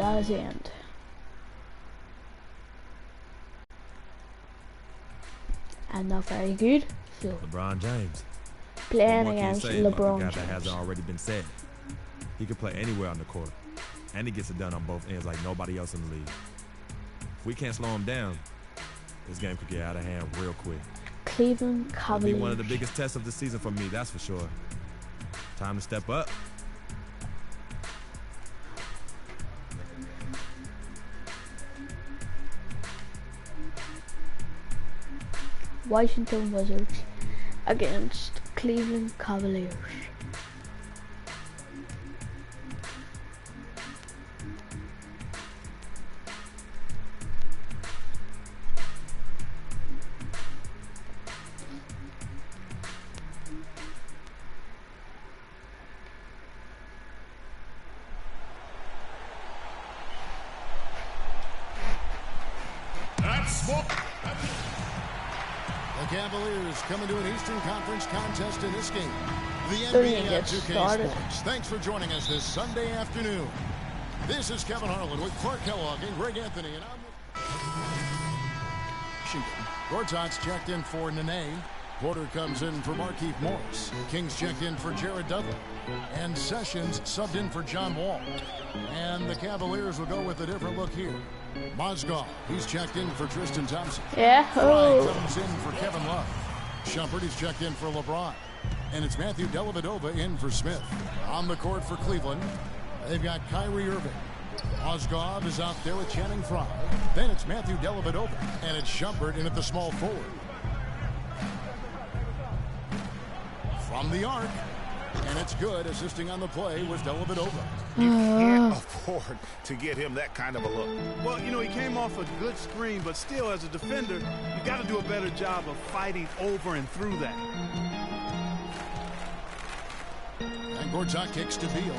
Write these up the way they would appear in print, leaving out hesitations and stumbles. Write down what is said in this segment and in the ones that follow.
that is the end. And not very good. So LeBron James. playing against LeBron That James. hasn't already been said. He can play anywhere on the court, and he gets it done on both ends like nobody else in the league. If we can't slow him down, this game could get out of hand real quick. Cleveland It'll Cavaliers. be one of the biggest tests of the season for me, that's for sure. Time to step up. Washington Wizards against Cleveland Cavaliers. The Cavaliers coming to an Eastern Conference contest in this game. The Don't even NBA get 2K started. Sports. Thanks for joining us this Sunday afternoon. This is Kevin Harlan with Clark Kellogg and Greg Anthony, and I'm Washington. Gortat's checked in for Nene. Porter comes in for Markieff Morris. Kings checked in for Jared Dudley. And Sessions subbed in for John Wall. And the Cavaliers will go with a different look here. Mozgov, he's checked in for Tristan Thompson. Yeah. Fry Oh. comes in for Kevin Love. Shumpert is checked in for LeBron. And it's Matthew Dellavedova in for Smith. On the court for Cleveland, they've got Kyrie Irving. Mozgov is out there with Channing Frye. Then it's Matthew Dellavedova. And it's Shumpert in at the small forward. From the arc. And it's good. Assisting on the play was Dellavedova. You can't afford to get him that kind of a look. Well, you know, he came off a good screen, but still, as a defender, you got to do a better job of fighting over and through that. And Gortat kicks to Beal.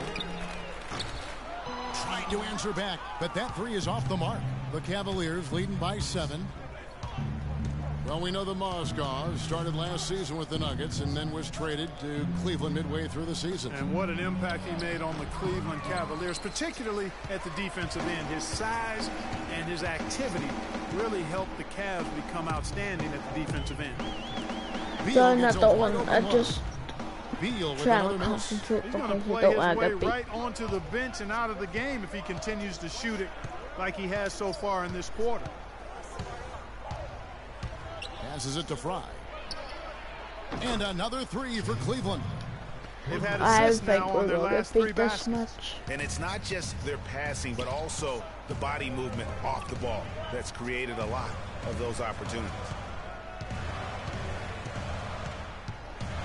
Trying to answer back, but that three is off the mark. The Cavaliers leading by 7. Well, we know the Mozgov started last season with the Nuggets and then was traded to Cleveland midway through the season. And what an impact he made on the Cleveland Cavaliers, particularly at the defensive end. His size and his activity really helped the Cavs become outstanding at the defensive end. Beal Done gets at a that wide one. open I look. just Beal with trying another to miss. concentrate He's going because to I play don't his want way to get beat. right onto the bench and out of the game if he continues to shoot it like he has so far in this quarter. Passes it to Fry. And another three for Cleveland. They've had I assists think now we're on their going to last 3 beat this baskets. match. And it's not just their passing, but also the body movement off the ball that's created a lot of those opportunities.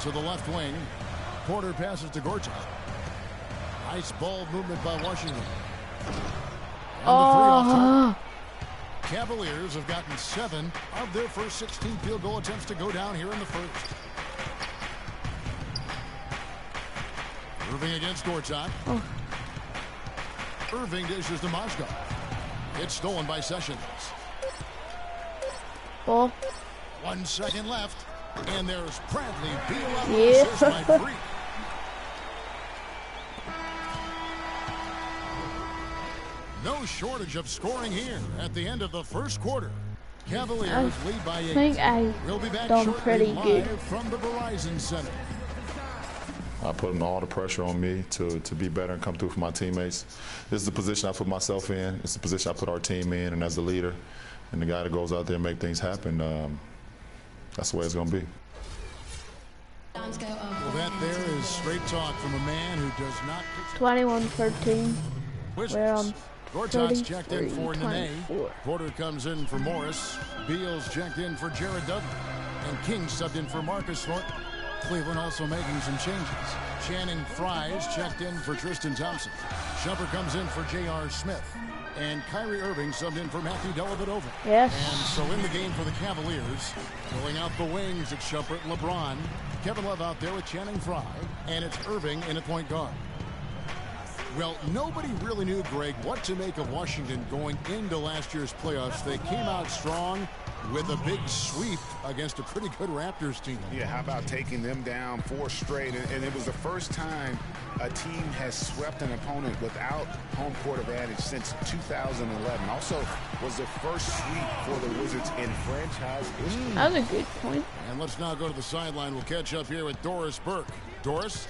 To the left wing. Porter passes to Gortat. Nice ball movement by Washington. And the three off target. Cavaliers have gotten 7 of their first 16 field goal attempts to go down here in the first. Irving against Gortat. Irving dishes to Mozgov. It's stolen by Sessions. Ball. 1 second left. And there's Bradley Beal out Yeah. assist by Freak. No shortage of scoring here at the end of the first quarter. Cavaliers lead by 8. I think I We'll be back done shortly pretty good. live from the Verizon Center. I put all the pressure on me to be better and come through for my teammates. This is the position I put myself in. It's the position I put our team in, and as the leader and the guy that goes out there and make things happen, that's the way it's going to be. Well, that there is straight talk from a man who does not... 21-13. We're on Gortat's checked in for 33, Nene. 24. Porter comes in for Morris. Beal's checked in for Jared Dudley. And King subbed in for Marcus Thornton. Cleveland also making some changes. Channing Frye is checked in for Tristan Thompson. Shumpert comes in for J.R. Smith. And Kyrie Irving subbed in for Matthew Dellavedova. Yes. And so in the game for the Cavaliers, filling out the wings at Shumpert and LeBron. Kevin Love out there with Channing Frye. And it's Irving in at point guard. Well, nobody really knew, Greg, what to make of Washington going into last year's playoffs. They came out strong, with a big sweep against a pretty good Raptors team. Yeah, how about taking them down 4 straight? And it was the first time a team has swept an opponent without home court advantage since 2011. Also was the first sweep for the Wizards in franchise history. That was a good point. And let's now go to the sideline. We'll catch up here with Doris Burke. Doris?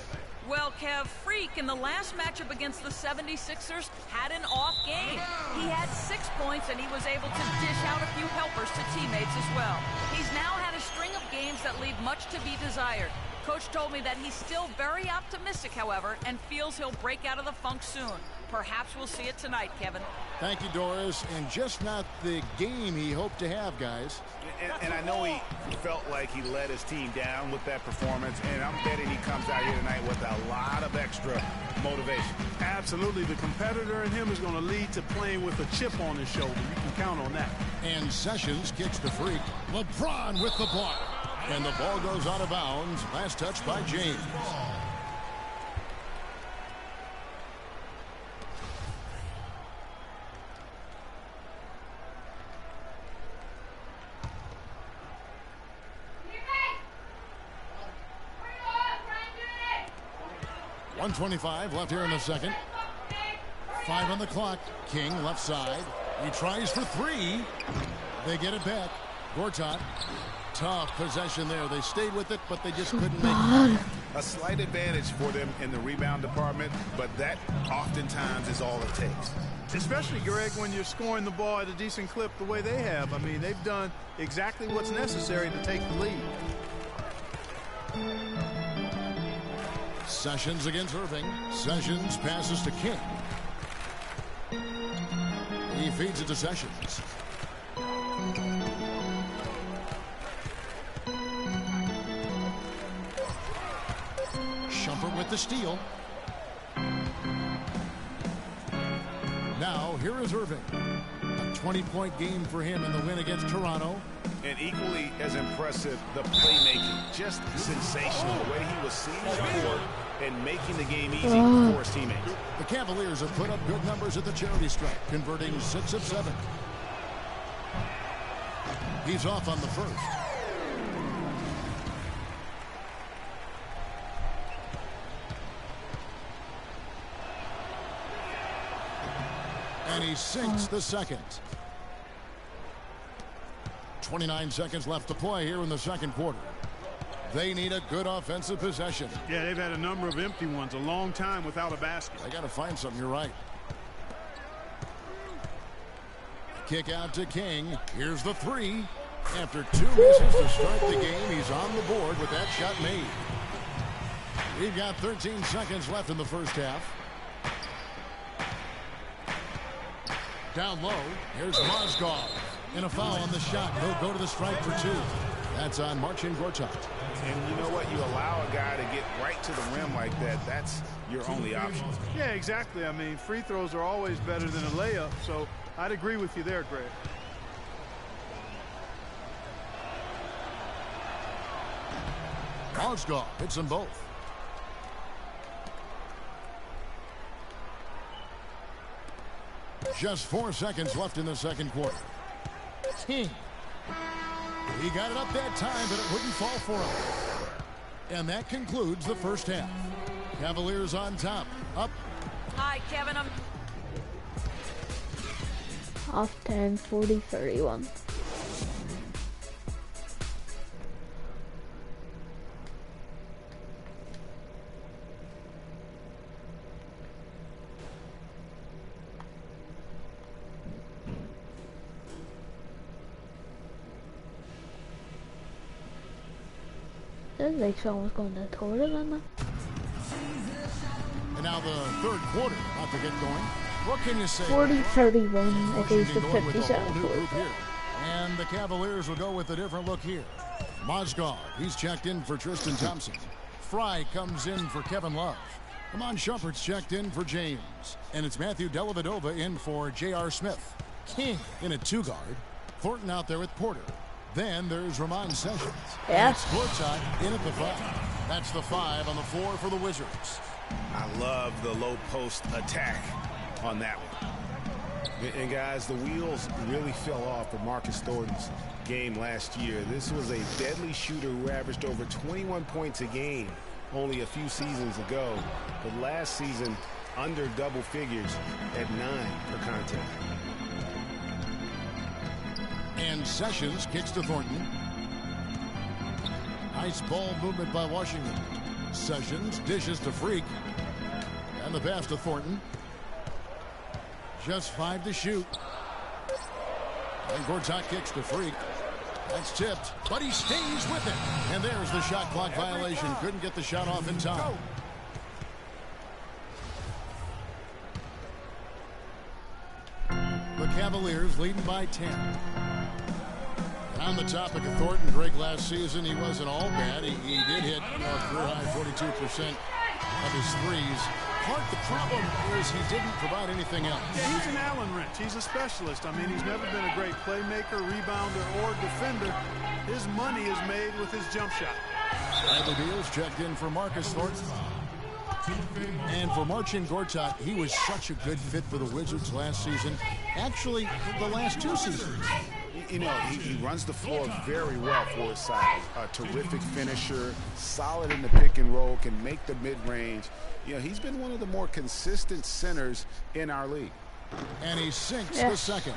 Well, Kev, Freak in the last matchup against the 76ers had an off game. He had 6 points, and he was able to dish out a few helpers to teammates as well. He's now had a string of games that leave much to be desired. Coach told me that he's still very optimistic, however, and feels he'll break out of the funk soon. Perhaps we'll see it tonight, Kevin. Thank you, Doris. And just not the game he hoped to have, guys. And I know he felt like he let his team down with that performance, and I'm betting he comes out here tonight with a lot of extra motivation. Absolutely. The competitor in him is going to lead to playing with a chip on his shoulder. You can count on that. And Sessions kicks to Freak. LeBron with the block. And the ball goes out of bounds. Last touch by James. .125 left here in the second. 5 on the clock. King left side. He tries for 3. They get it back. Gortat. Tough possession there. They stayed with it, but they just couldn't make it. A slight advantage for them in the rebound department, but that oftentimes is all it takes. Especially, Greg, when you're scoring the ball at a decent clip the way they have. I mean, they've done exactly what's necessary to take the lead. Sessions against Irving. Sessions passes to King. He feeds it to Sessions. Shumpert with the steal. Now here is Irving. A 20-point game for him in the win against Toronto. And equally as impressive, the playmaking. Just sensational. The way he was seeing the court and making the game easy for his teammates. The Cavaliers have put up good numbers at the charity stripe, converting 6 of 7. He's off on the first. And he sinks the second. 29 seconds left to play here in the second quarter. They need a good offensive possession. Yeah, they've had a number of empty ones, a long time without a basket. They got to find something, you're right. Kick out to King. Here's the 3. After 2 misses to start the game, he's on the board with that shot made. We've got 13 seconds left in the first half. Down low, here's Mozgov. And a foul on the shot. He'll go to the stripe for 2. That's on Marcin Gortat. And you know what? You allow a guy to get right to the rim like that. That's your only option. Yeah, exactly. I mean, free throws are always better than a layup. So I'd agree with you there, Greg. Mozgov hits them both. Just 4 seconds left in the second quarter. King. He got it up that time, but it wouldn't fall for him. And that concludes the first half. Cavaliers on top. Up. Hi, Kevin. I'm Off 10, 40, 31. This like someone's going to the toilet. And now the third quarter about to get going. What can you say? 40-31 against the Going with a 57 whole new points. group here. And the Cavaliers will go with a different look here. Mozgov, he's checked in for Tristan Thompson. Fry comes in for Kevin Love. Amon Shumpert's checked in for James. And it's Matthew Dellavedova in for J.R. Smith. King in at 2 guard. Thornton out there with Porter. Then there's Ramon Sessions. Yes. And it's Gortat in at the 5. That's the 5 on the 4 for the Wizards. I love the low post attack on that one. And guys, the wheels really fell off for Marcus Thornton's game last year. This was a deadly shooter who averaged over 21 points a game only a few seasons ago. But last season, under double figures at 9 per contest. And Sessions kicks to Thornton. Nice ball movement by Washington. Sessions dishes to Freak. And the pass to Thornton. Just 5 to shoot. And Gortat kicks to Freak. That's tipped, but he stays with it. And there's the shot clock violation. Couldn't get the shot off in time. The Cavaliers leading by 10. On the topic of Thornton, Greg, last season he wasn't all bad. He did hit a career high 42% of his threes. Clark, the problem is he didn't provide anything else. Yeah, he's an Allen wrench. He's a specialist. I mean, he's never been a great playmaker, rebounder, or defender. His money is made with his jump shot. Bradley Beal's checked in for Marcus Thornton. And for Marcin Gortat, he was such a good fit for the Wizards last season. Actually, the last 2 seasons. You know, he runs the floor very well for his size. A terrific finisher, solid in the pick and roll, can make the mid-range. You know, he's been one of the more consistent centers in our league. And he sinks the second.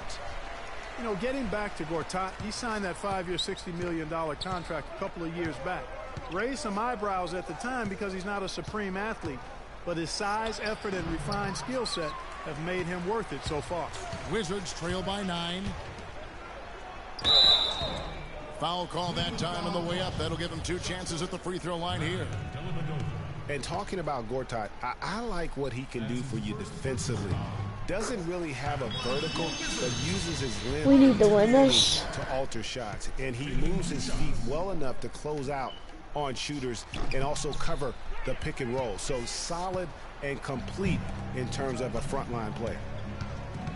You know, getting back to Gortat, he signed that 5-year, $60 million contract a couple of years back. Raised some eyebrows at the time because he's not a supreme athlete. But his size, effort, and refined skill set have made him worth it so far. Wizards trail by 9. Foul call that time on the way up. That'll give him 2 chances at the free throw line here. And talking about Gortat, I like what he can do for you defensively. Doesn't really have a vertical, but uses his limb We need to win this. to alter shots. And he moves his feet well enough to close out on shooters and also cover the pick and roll. So solid and complete in terms of a frontline player.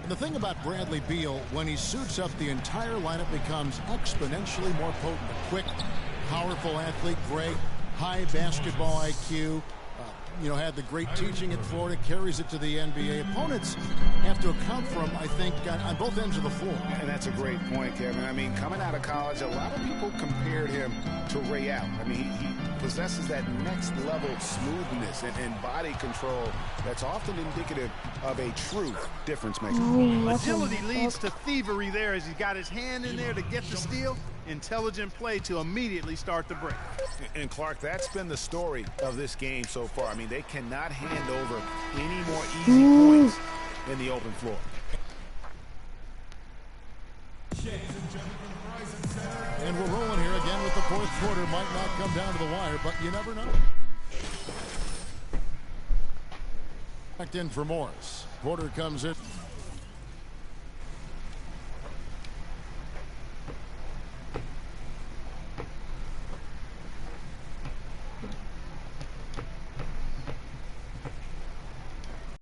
And the thing about Bradley Beal, when he suits up, the entire lineup becomes exponentially more potent. A quick, powerful athlete, great, high basketball IQ. You know, had the great teaching at Florida, carries it to the NBA. Opponents have to account for him, I think, on both ends of the floor. And that's a great point, Kevin. I mean, coming out of college, a lot of people compared him to Ray Allen. I mean, he possesses that next level smoothness and body control that's often indicative of a true difference maker. Agility leads to thievery there as he's got his hand in there to get the steal. Intelligent play to immediately start the break. And Clark, that's been the story of this game so far. I mean, they cannot hand over any more easy points in the open floor. And we're rolling here again with the fourth quarter. Might not come down to the wire, but you never know. Back in for Morris. Porter comes in.